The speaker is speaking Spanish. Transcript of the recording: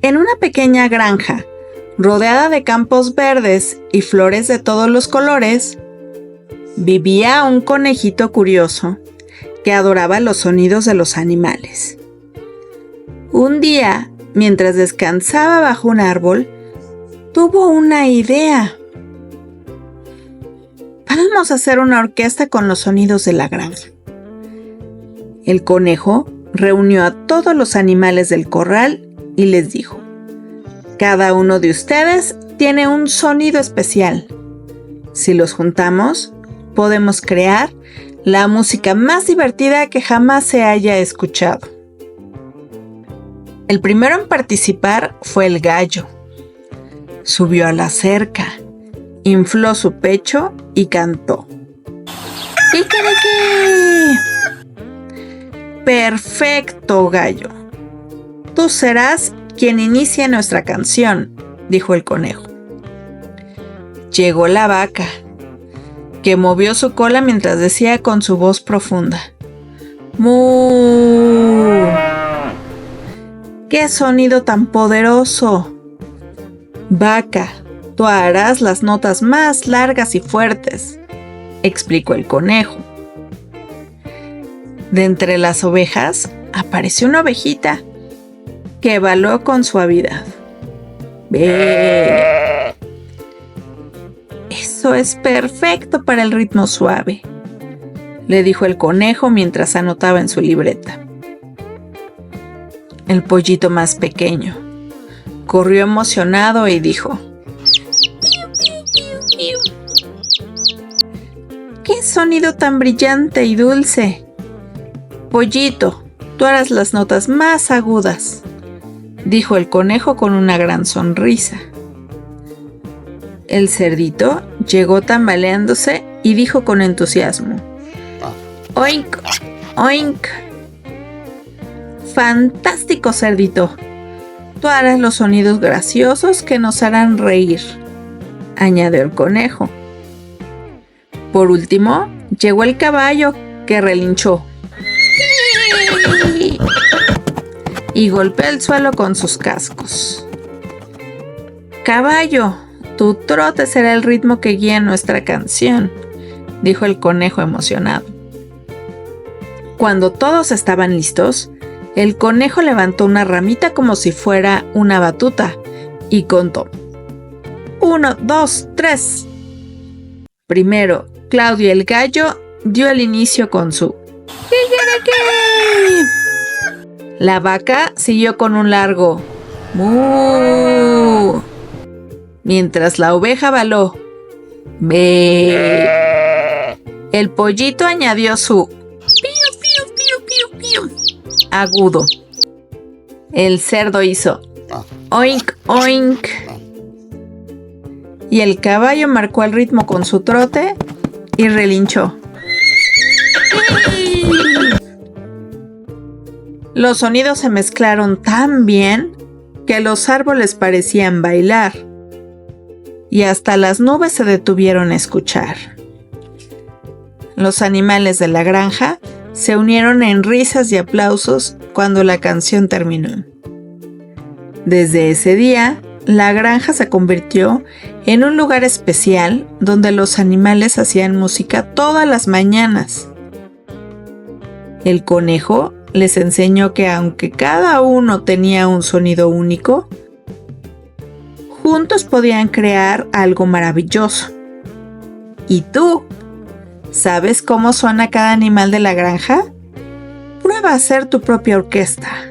En una pequeña granja, rodeada de campos verdes y flores de todos los colores, vivía un conejito curioso que adoraba los sonidos de los animales. Un día, mientras descansaba bajo un árbol, tuvo una idea. Vamos a hacer una orquesta con los sonidos de la granja. El conejo reunió a todos los animales del corral y les dijo: cada uno de ustedes tiene un sonido especial. Si los juntamos, podemos crear la música más divertida que jamás se haya escuchado. El primero en participar fue el gallo. Subió a la cerca, infló su pecho y cantó: ¡Kikiriki! Perfecto, gallo. Tú serás quien inicie nuestra canción, dijo el conejo. Llegó la vaca, que movió su cola mientras decía con su voz profunda: ¡Mu! ¡Qué sonido tan poderoso! Vaca, tú harás las notas más largas y fuertes, explicó el conejo. De entre las ovejas apareció una ovejita que baló con suavidad. ¡Bé! Eso es perfecto para el ritmo suave, le dijo el conejo mientras anotaba en su libreta. El pollito más pequeño corrió emocionado y dijo: ¡Piu, piu, piu, piu! ¡Qué sonido tan brillante y dulce! Pollito, tú harás las notas más agudas, dijo el conejo con una gran sonrisa. El cerdito llegó tambaleándose y dijo con entusiasmo: ¡Oink! ¡Oink! ¡Fantástico, cerdito! Tú harás los sonidos graciosos que nos harán reír, añadió el conejo. Por último, llegó el caballo, que relinchó y golpeó el suelo con sus cascos. Caballo, tu trote será el ritmo que guía nuestra canción, dijo el conejo emocionado. Cuando todos estaban listos, el conejo levantó una ramita como si fuera una batuta y contó: 1, 2, 3. Primero, Claudio el gallo dio el inicio con su ¡Kikiriki! La vaca siguió con un largo ¡Mu! Mientras la oveja baló ¡Bé! El pollito añadió su ¡Piu, piu, piu, piu, piu! Agudo. El cerdo hizo ¡Oink, oink! Y el caballo marcó el ritmo con su trote y relinchó. Los sonidos se mezclaron tan bien que los árboles parecían bailar y hasta las nubes se detuvieron a escuchar. Los animales de la granja se unieron en risas y aplausos cuando la canción terminó. Desde ese día, la granja se convirtió en un lugar especial donde los animales hacían música todas las mañanas. El conejo les enseñó que aunque cada uno tenía un sonido único, juntos podían crear algo maravilloso. ¿Y tú? ¿Sabes cómo suena cada animal de la granja? Prueba a hacer tu propia orquesta.